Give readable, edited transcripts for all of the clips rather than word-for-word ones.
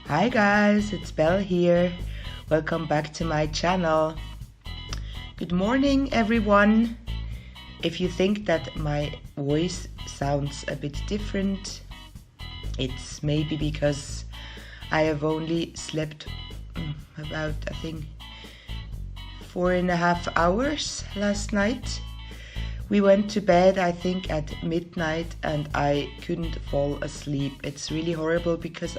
Hi guys, it's Belle here. Welcome back to my channel. Good morning everyone. If you think that my voice sounds a bit different, it's maybe because I have only slept about, I think, 4.5 hours last night. We went to bed, I think, at midnight and I couldn't fall asleep. It's really horrible because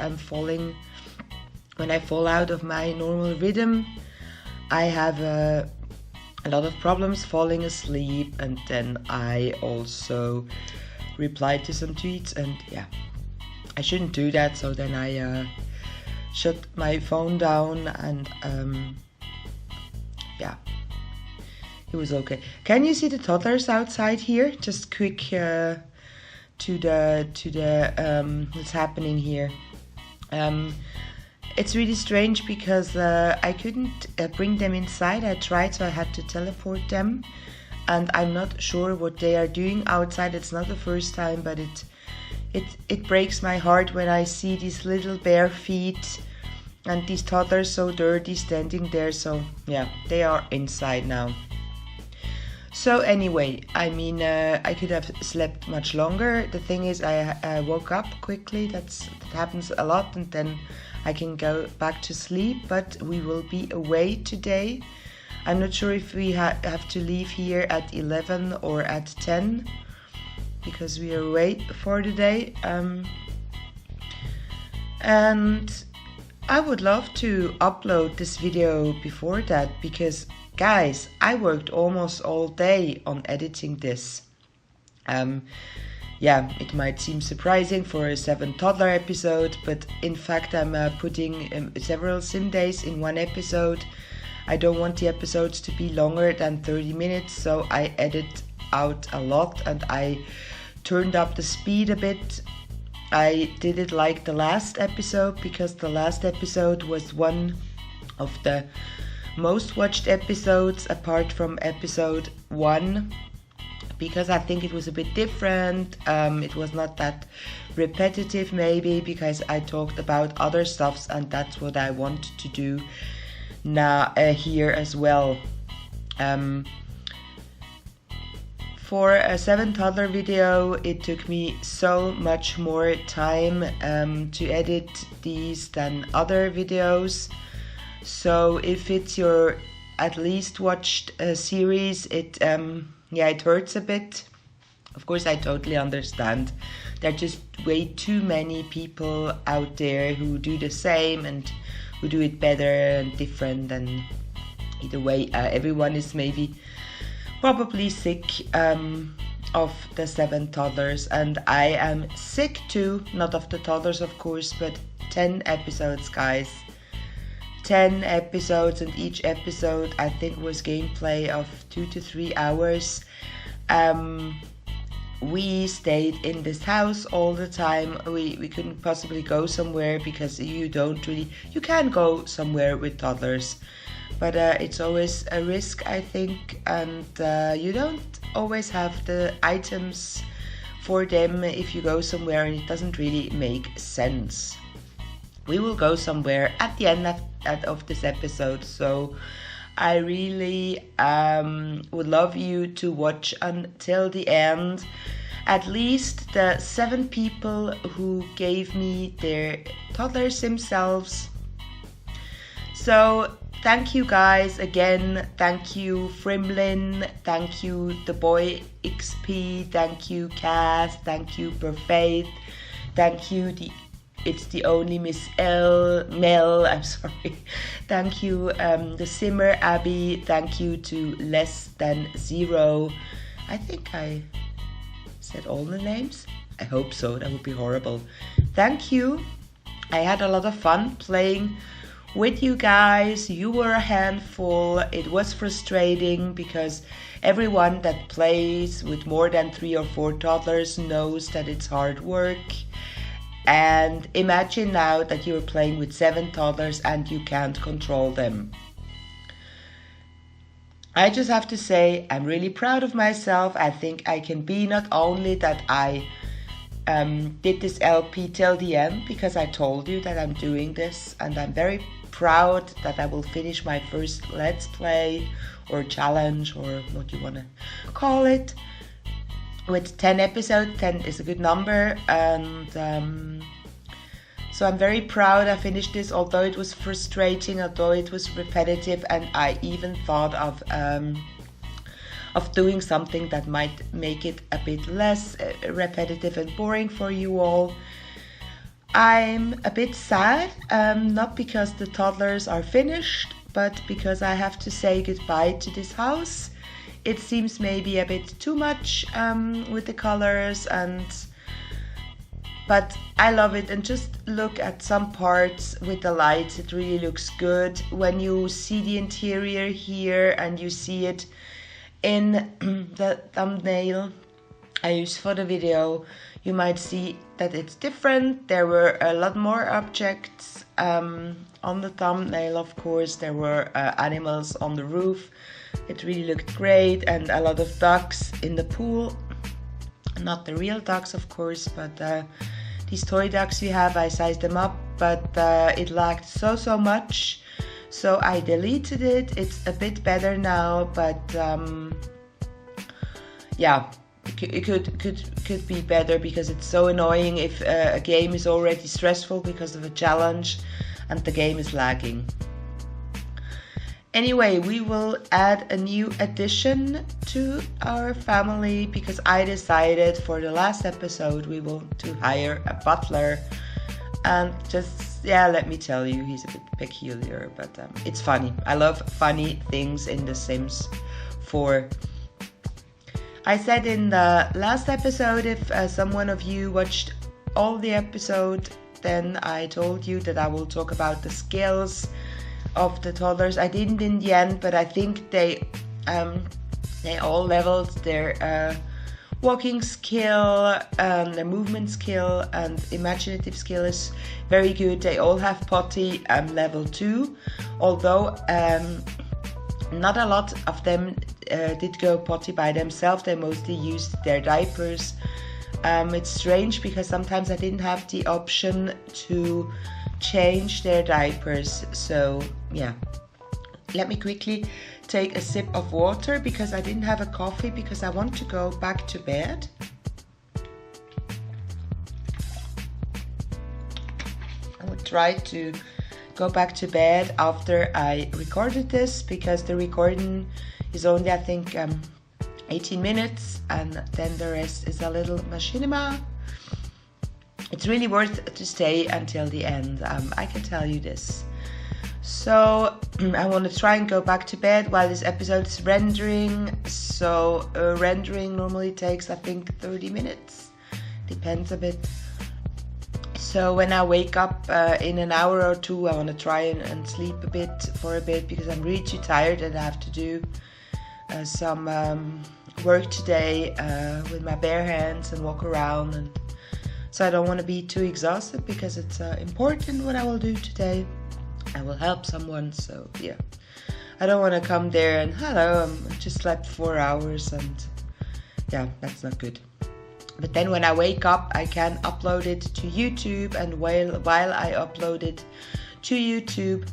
when I fall out of my normal rhythm, I have a lot of problems falling asleep, and then I also replied to some tweets, and yeah, I shouldn't do that, so then I shut my phone down, and yeah, it was okay. Can you see the toddlers outside here? Just quick to the what's happening here. It's really strange because I couldn't bring them inside. I tried, so I had to teleport them, and I'm not sure what they are doing outside. It's not the first time, but it breaks my heart when I see these little bare feet and these toddlers so dirty standing there. So yeah, they are inside now. So anyway, I mean, I could have slept much longer. The thing is, I woke up quickly. That happens a lot, and then I can go back to sleep. But we will be away today. I'm not sure if we have to leave here at 11 or at 10, because we are away for the day. And I would love to upload this video before that, because guys, I worked almost all day on editing this. Yeah, it might seem surprising for a 7 toddler episode, but in fact I'm putting several sim days in one episode. I don't want the episodes to be longer than 30 minutes, so I edit out a lot and I turned up the speed a bit. I did it like the last episode, because the last episode was one of the most watched episodes apart from episode 1, because I think it was a bit different. It was not that repetitive, maybe because I talked about other stuffs, and that's what I want to do now here as well. For a 7 toddler video, it took me so much more time to edit these than other videos. So if it's your at least watched series, it hurts a bit. Of course, I totally understand. There are just way too many people out there who do the same and who do it better and different, and either way, everyone is probably sick of the 7 toddlers, and I am sick too, not of the toddlers of course, but 10 episodes, guys. 10 episodes, and each episode I think was gameplay of 2 to 3 hours. We stayed in this house all the time. We couldn't possibly go somewhere, because you can go somewhere with toddlers, but it's always a risk, I think, and you don't always have the items for them if you go somewhere, and it doesn't really make sense. we will go somewhere at the end of this episode. So I really would love you to watch until the end. At least the 7 people who gave me their toddler Simselfs. So thank you guys again. Thank you Frimlin. Thank you TheBoyXP. Thank you Cazz. Thank you Perffaith. Thank you It's the only Miss Mel, I'm sorry. Thank you the Simmer Abby. Thank you to LessThanZero. I think I said all the names. I hope so, that would be horrible. Thank you. I had a lot of fun playing with you guys. You were a handful. It was frustrating because everyone that plays with more than 3 or 4 toddlers knows that it's hard work. And imagine now that you're playing with 7 toddlers and you can't control them. I just have to say I'm really proud of myself. I think I can be not only that I did this LP till the end because I told you that I'm doing this, and I'm very proud that I will finish my first Let's Play or challenge or what you want to call it with 10 episodes. 10 is a good number, and so I'm very proud I finished this, although it was frustrating, although it was repetitive, and I even thought of doing something that might make it a bit less repetitive and boring for you all. I'm a bit sad, not because the toddlers are finished, but because I have to say goodbye to this house. It seems maybe a bit too much with the colors, but I love it. And just look at some parts with the lights, it really looks good. When you see the interior here and you see it in the thumbnail I used for the video, you might see that it's different. There were a lot more objects on the thumbnail, of course. There were animals on the roof. It really looked great, and a lot of ducks in the pool. Not the real ducks, of course, but these toy ducks we have, I sized them up, but it lagged so much. So I deleted it. It's a bit better now, but yeah, it could be better because it's so annoying if a game is already stressful because of a challenge and the game is lagging. Anyway, we will add a new addition to our family because I decided for the last episode we will to hire a butler, and just, yeah, let me tell you, he's a bit peculiar, but it's funny. I love funny things in The Sims 4. I said in the last episode, if someone of you watched all the episode, then I told you that I will talk about the skills of the toddlers. I didn't in the end, but I think they all leveled their walking skill, their movement skill, and imaginative skill is very good. They all have potty level 2, although not a lot of them did go potty by themselves. They mostly used their diapers. It's strange because sometimes I didn't have the option to change their diapers. So yeah, let me quickly take a sip of water because I didn't have a coffee because I want to go back to bed. I would try to go back to bed after I recorded this because the recording is only, I think, 18 minutes, and then the rest is a little machinima. It's really worth to stay until the end, I can tell you this. So I want to try and go back to bed while this episode is rendering. So rendering normally takes, I think, 30 minutes, depends a bit. So when I wake up in an hour or two, I want to try and sleep for a bit because I'm really too tired and I have to do some work today with my bare hands and walk around, and so I don't want to be too exhausted because it's important what I will do today. I will help someone, so yeah, I don't want to come there and hello, I just slept 4 hours, and yeah, that's not good. But then when I wake up, I can upload it to YouTube, and while I upload it to YouTube,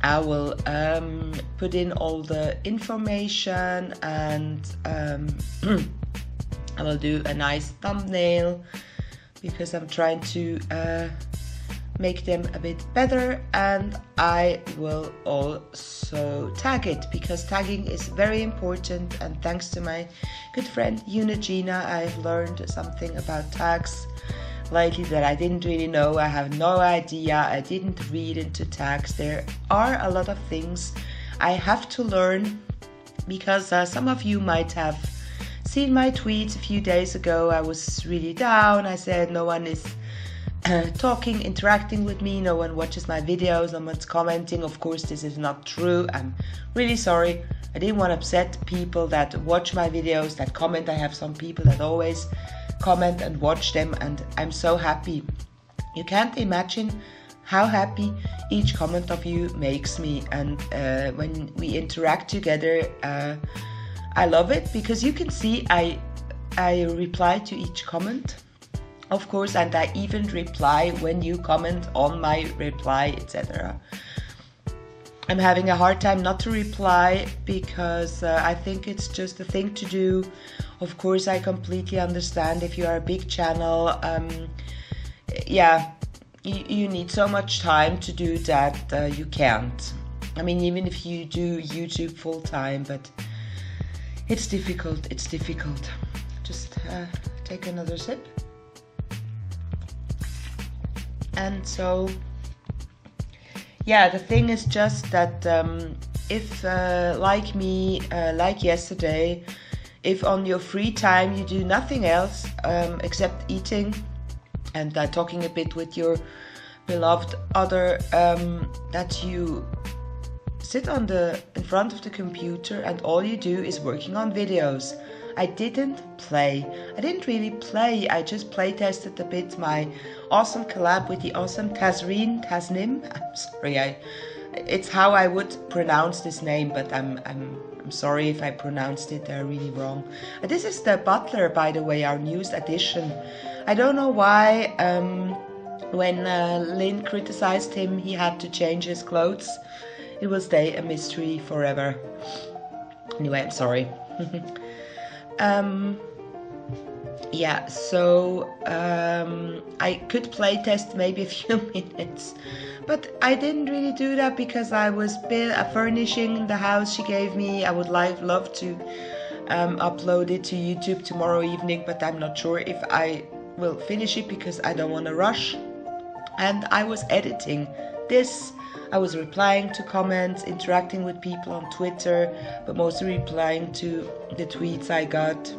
I will put in all the information, and I will do a nice thumbnail, because I'm trying to make them a bit better, and I will also tag it, because tagging is very important. And thanks to my good friend Unigina, I've learned something about tags lately that I didn't really know. I have no idea. I didn't read into tags. There are a lot of things I have to learn, because some of you might have seen my tweets a few days ago. I was really down. I said no one is talking, interacting with me, no one watches my videos, no one's commenting. Of course, this is not true. I'm really sorry. I didn't want to upset people that watch my videos, that comment. I have some people that always comment and watch them, and I'm so happy. You can't imagine how happy each comment of you makes me. And when we interact together, I love it, because you can see I reply to each comment, of course, and I even reply when you comment on my reply, etc. I'm having a hard time not to reply, because I think it's just a thing to do. Of course, I completely understand if you are a big channel. Yeah, you need so much time to do that. You can't. I mean, even if you do YouTube full time, but it's difficult. It's difficult. Just take another sip. And so, yeah, the thing is just that if, like me, like yesterday, if on your free time you do nothing else except eating and talking a bit with your beloved other, that you sit in front of the computer and all you do is working on videos. I didn't play. I didn't really play. I just play tested a bit my awesome collab with the awesome Tasnim. I'm sorry. It's how I would pronounce this name, but I'm sorry if I pronounced it really wrong. This is the Butler, by the way, our newest addition. I don't know why when Lynn criticized him, he had to change his clothes. It will stay a mystery forever. Anyway, I'm sorry. Yeah, so I could play test maybe a few minutes, but I didn't really do that because I was furnishing the house she gave me. I would love to upload it to YouTube tomorrow evening, but I'm not sure if I will finish it because I don't want to rush. And I was editing this. I was replying to comments, interacting with people on Twitter, but mostly replying to the tweets I got.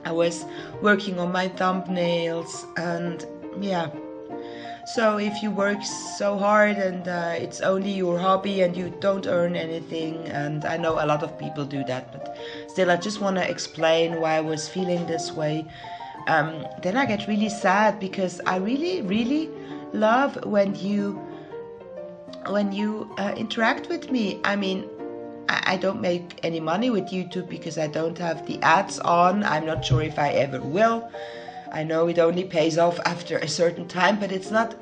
I was working on my thumbnails, and yeah. So if you work so hard and it's only your hobby and you don't earn anything, and I know a lot of people do that, but still I just want to explain why I was feeling this way. Then I get really sad because I really love when you interact with me. I mean, I don't make any money with YouTube because I don't have the ads on. I'm not sure if I ever will. I know it only pays off after a certain time, but it's not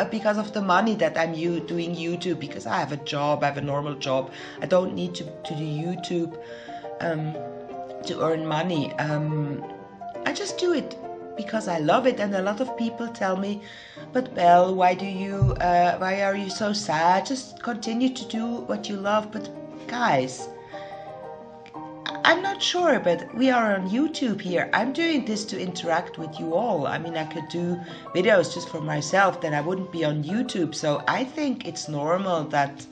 because of the money that I'm doing YouTube, because I have a job, I have a normal job. I don't need to do YouTube to earn money. I just do it because I love it, and a lot of people tell me, but Belle, why are you so sad? Just continue to do what you love. But guys, I'm not sure, but we are on YouTube here. I'm doing this to interact with you all. I mean, I could do videos just for myself, then I wouldn't be on YouTube. So I think it's normal that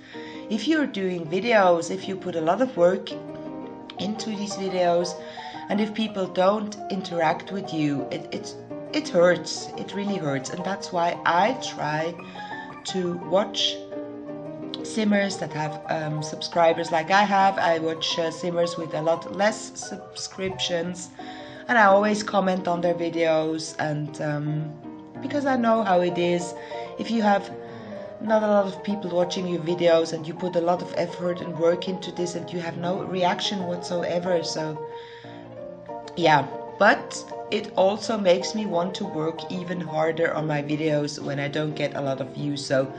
if you're doing videos, if you put a lot of work into these videos, and if people don't interact with you, it hurts. It really hurts. And that's why I try to watch simmers that have subscribers like I have. I watch simmers with a lot less subscriptions, and I always comment on their videos, and because I know how it is. If you have not a lot of people watching your videos and you put a lot of effort and work into this and you have no reaction whatsoever, so yeah, but it also makes me want to work even harder on my videos when I don't get a lot of views. So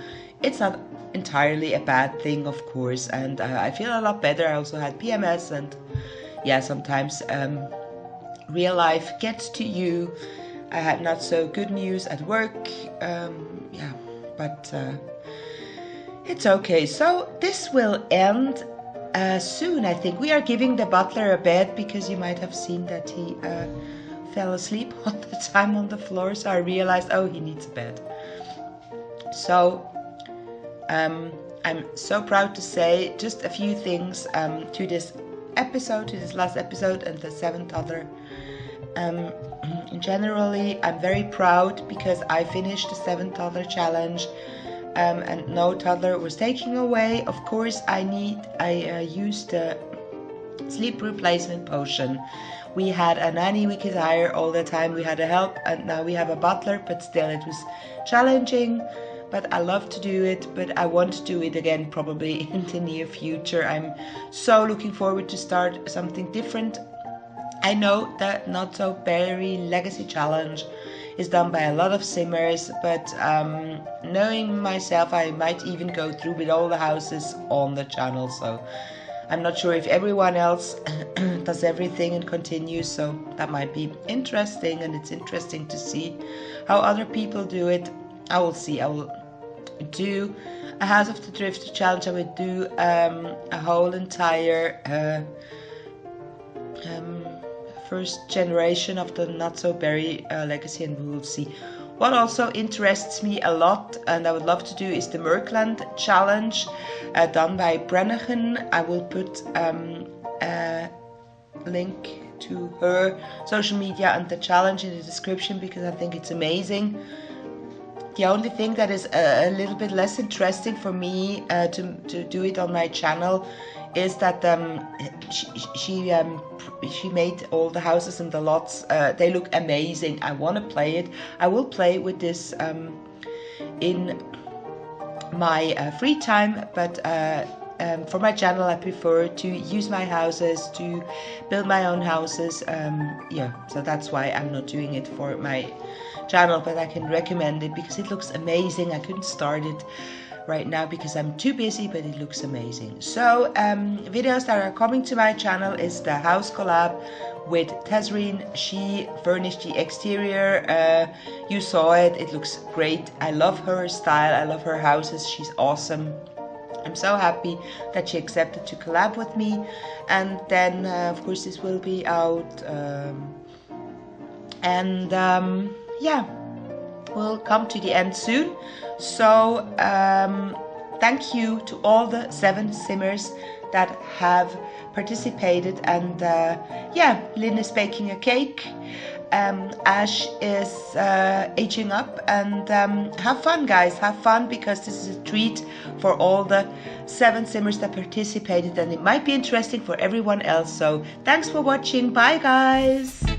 it's not entirely a bad thing, of course, and I feel a lot better. I also had PMS, and yeah, sometimes real life gets to you. I had not so good news at work, yeah, but it's okay. So this will end soon, I think. We are giving the butler a bed because you might have seen that he fell asleep all the time on the floor. So I realized, oh, he needs a bed. So I'm so proud to say just a few things to this episode, to this last episode, and the 7th toddler. Generally, I'm very proud because I finished the 7th toddler challenge, and no toddler was taken away. Of course, I used the sleep replacement potion. We had a nanny we could hire all the time. We had a help, and now we have a butler, but still it was challenging. But I love to do it, but I want to do it again probably in the near future. I'm so looking forward to start something different. I know that Not So Berry Legacy Challenge is done by a lot of simmers, but knowing myself, I might even go through with all the houses on the channel. So I'm not sure if everyone else does everything and continues, so that might be interesting, and it's interesting to see how other people do it. I will see. I will do a House of the Drifter challenge. I will do a whole entire first generation of the Not So Berry legacy, and we will see. What also interests me a lot, and I would love to do, is the Murkland challenge done by Brennachan. I will put a link to her social media and the challenge in the description because I think it's amazing. The only thing that is a little bit less interesting for me to do it on my channel is that she made all the houses and the lots. They look amazing. I want to play it. I will play with this in my free time, but for my channel I prefer to use my houses, to build my own houses. Yeah, so that's why I'm not doing it for my channel, but I can recommend it because it looks amazing. I couldn't start it right now because I'm too busy, but it looks amazing. So videos that are coming to my channel is the house collab with TheZero. She furnished the exterior. You saw it. It looks great. I love her style. I love her houses. She's awesome. I'm so happy that she accepted to collab with me. And then of course this will be out, yeah, we'll come to the end soon. So thank you to all the 7 simmers that have participated, and yeah, Lynn is baking a cake, Ash is aging up, and have fun guys, have fun, because this is a treat for all the 7 simmers that participated, and it might be interesting for everyone else. So thanks for watching. Bye guys.